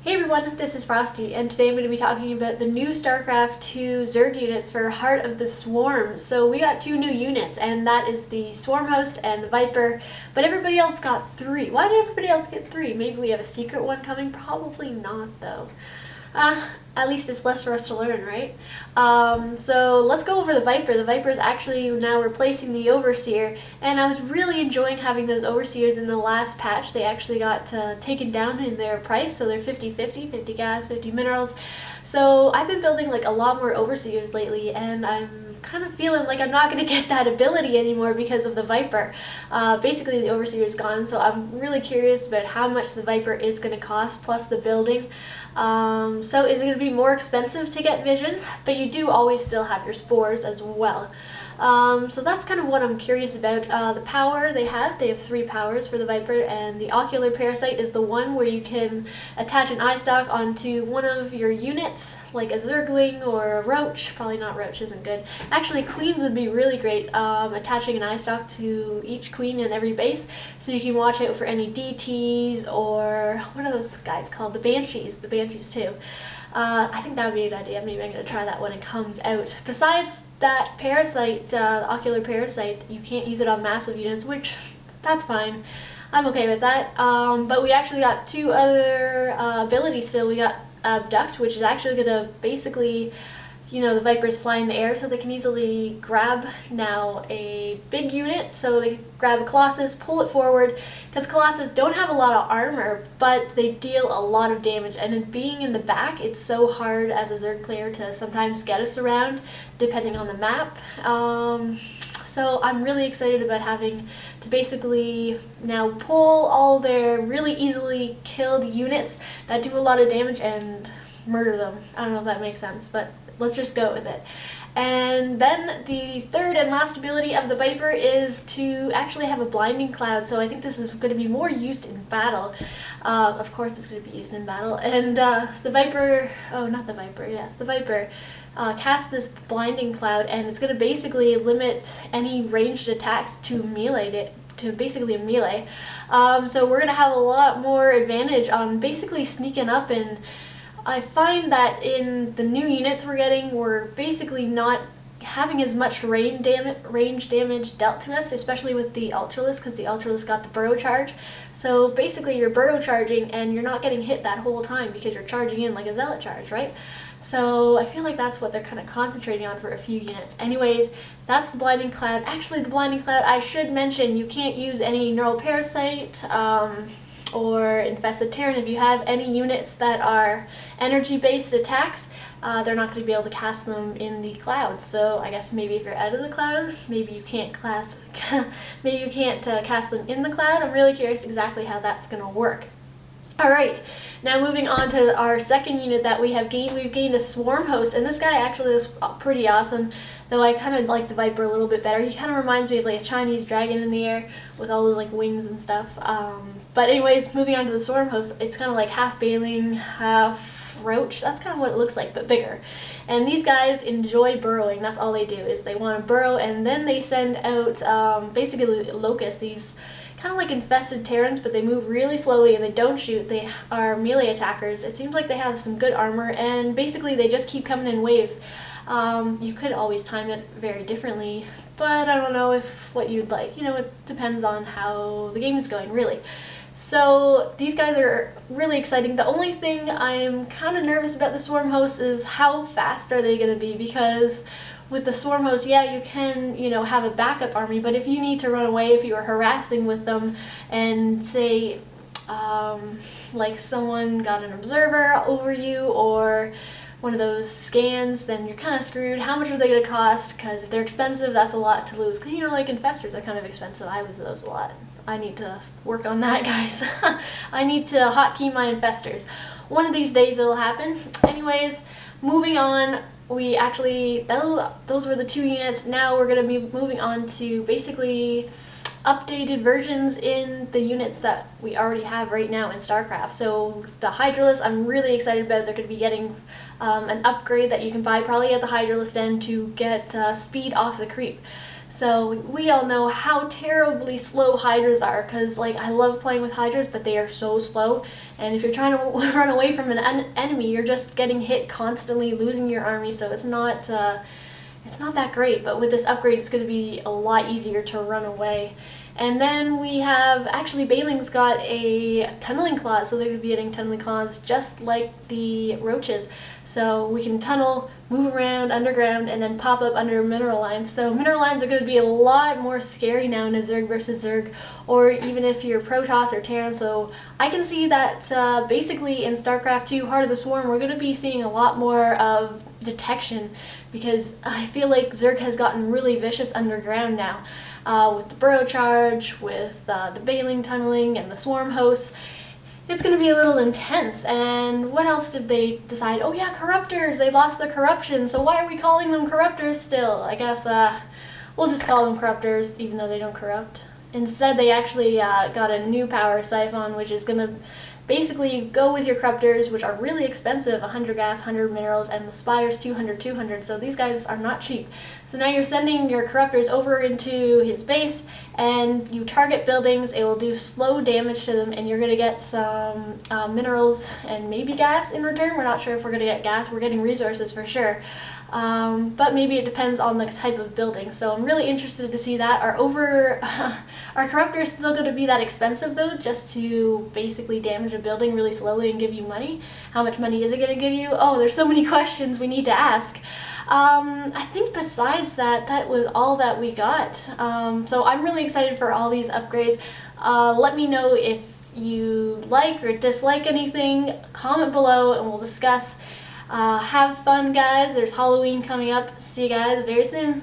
Hey everyone, this is Frosty, and today I'm going to be talking about the new StarCraft 2 Zerg units for Heart of the Swarm. So we got two new units, and that is the Swarm Host and the Viper, but everybody else got three. Why did everybody else get three? Maybe we have a secret one coming? Probably not, though. At least it's less for us to learn, right? So let's go over the Viper. The Viper is actually now replacing the Overseer, and I was really enjoying having those Overseers in the last patch. They actually got taken down in their price, so they're 50-50, 50 gas, 50 minerals. So I've been building like a lot more Overseers lately, and I'm kind of feeling like I'm not going to get that ability anymore because of the Viper. Basically the Overseer is gone, so I'm really curious about how much the Viper is going to cost, plus the building. So is it going to be more expensive to get Vision? But you do always still have your spores as well. So that's kind of what I'm curious about. The power they have 3 powers for the Viper, and the Ocular Parasite is the one where you can attach an eye stalk onto one of your units, like a Zergling or a Roach. Probably not Roach, isn't good. Actually, Queens would be really great, attaching an eye stalk to each Queen in every base, so you can watch out for any DTs or, what are those guys called? The Banshees too. I think that would be a good idea. Maybe I'm going to try that when it comes out. Besides that Parasite, the Ocular Parasite, you can't use it on massive units, which, that's fine. I'm okay with that. But we actually got 2 other abilities still. We got Abduct, which is actually going to basically, the Vipers fly in the air, so they can easily grab now a big unit. So they grab a Colossus, pull it forward, because Colossus don't have a lot of armor, but they deal a lot of damage. And being in the back, it's so hard as a Zerg player to sometimes get us around, depending on the map. So I'm really excited about having to basically now pull all their really easily killed units that do a lot of damage and murder them. I don't know if that makes sense, but let's just go with it. And then the third and last ability of the Viper is to actually have a blinding cloud. So I think this is going to be more used in battle. Of course it's going to be used in battle. And the Viper, the Viper casts this blinding cloud, and it's going to basically limit any ranged attacks to melee, to basically a melee. So we're going to have a lot more advantage on basically sneaking up, and I find that in the new units we're getting, we're basically not having as much range damage dealt to us, especially with the Ultralisk, because the Ultralisk got the burrow charge. So basically you're burrow charging and you're not getting hit that whole time because you're charging in like a Zealot charge, right? So I feel like that's what they're kind of concentrating on for a few units. Anyways, that's the Blinding Cloud. Actually, the Blinding Cloud, I should mention, you can't use any Neural Parasite, or Infested Terran. If you have any units that are energy-based attacks, they're not going to be able to cast them in the cloud. So I guess maybe if you're out of the cloud, maybe you can't cast them in the cloud. I'm really curious exactly how that's going to work. Alright, now moving on to our second unit that we have gained. We've gained a Swarm Host, and this guy actually was pretty awesome, though I kind of like the Viper a little bit better. He kind of reminds me of like a Chinese dragon in the air with all those like wings and stuff. But anyways, moving on to the Swarm Host, it's kind of like half Baling, half Roach. That's kind of what it looks like, but bigger. And these guys enjoy burrowing. That's all they do, is they want to burrow, and then they send out basically locusts, these kind of like infested Terrans, but they move really slowly and they don't shoot. They are melee attackers. It seems like they have some good armor, and basically they just keep coming in waves. You could always time it very differently, but I don't know if what you'd like. It depends on how the game is going, really. So these guys are really exciting. The only thing I'm kind of nervous about the Swarm Host is how fast are they going to be, because with the Swarm Host, yeah, you can, have a backup army, but if you need to run away, if you are harassing with them, and say, like someone got an observer over you, or one of those scans, then you're kind of screwed. How much are they going to cost? Because if they're expensive, that's a lot to lose. Because, like, infestors are kind of expensive. I lose those a lot. I need to work on that, guys. I need to hotkey my infestors. One of these days it'll happen. Anyways, moving on. We actually, those were the 2 units. Now we're going to be moving on to basically updated versions in the units that we already have right now in StarCraft. So the Hydralisk, I'm really excited about. They're going to be getting an upgrade that you can buy probably at the Hydralisk end to get speed off the creep. So we all know how terribly slow hydras are, because like I love playing with hydras, but they are so slow. And if you're trying to run away from an enemy, you're just getting hit constantly, losing your army. So it's not that great. But with this upgrade, it's going to be a lot easier to run away. And then we have, actually Bailing's got a tunneling clause, so they're going to be getting tunneling clause just like the roaches. So we can tunnel, move around underground, and then pop up under mineral lines. So mineral lines are going to be a lot more scary now in a Zerg versus Zerg, or even if you're Protoss or Terran. So I can see that basically in StarCraft 2 Heart of the Swarm, we're going to be seeing a lot more of detection, because I feel like Zerg has gotten really vicious underground now. With the burrow charge, with the Bailing tunneling, and the swarm hosts. It's going to be a little intense. And what else did they decide? Oh yeah, corruptors! They lost their corruption, so why are we calling them corruptors still? I guess we'll just call them corruptors, even though they don't corrupt. Instead, they actually got a new power siphon, which is going to basically go with your corruptors, which are really expensive, 100 gas, 100 minerals, and the spires 200, so these guys are not cheap. So now you're sending your corruptors over into his base, and you target buildings, it will do slow damage to them, and you're going to get some minerals and maybe gas in return. We're not sure if we're going to get gas, we're getting resources for sure. But maybe it depends on the type of building. So I'm really interested to see that. Are corruptors still going to be that expensive though, just to basically damage a building really slowly and give you money? How much money is it going to give you? Oh, there's so many questions we need to ask. I think besides that, that was all that we got. So I'm really excited for all these upgrades. Let me know if you like or dislike anything. Comment below and we'll discuss. Have fun, guys. There's Halloween coming up. See you guys very soon.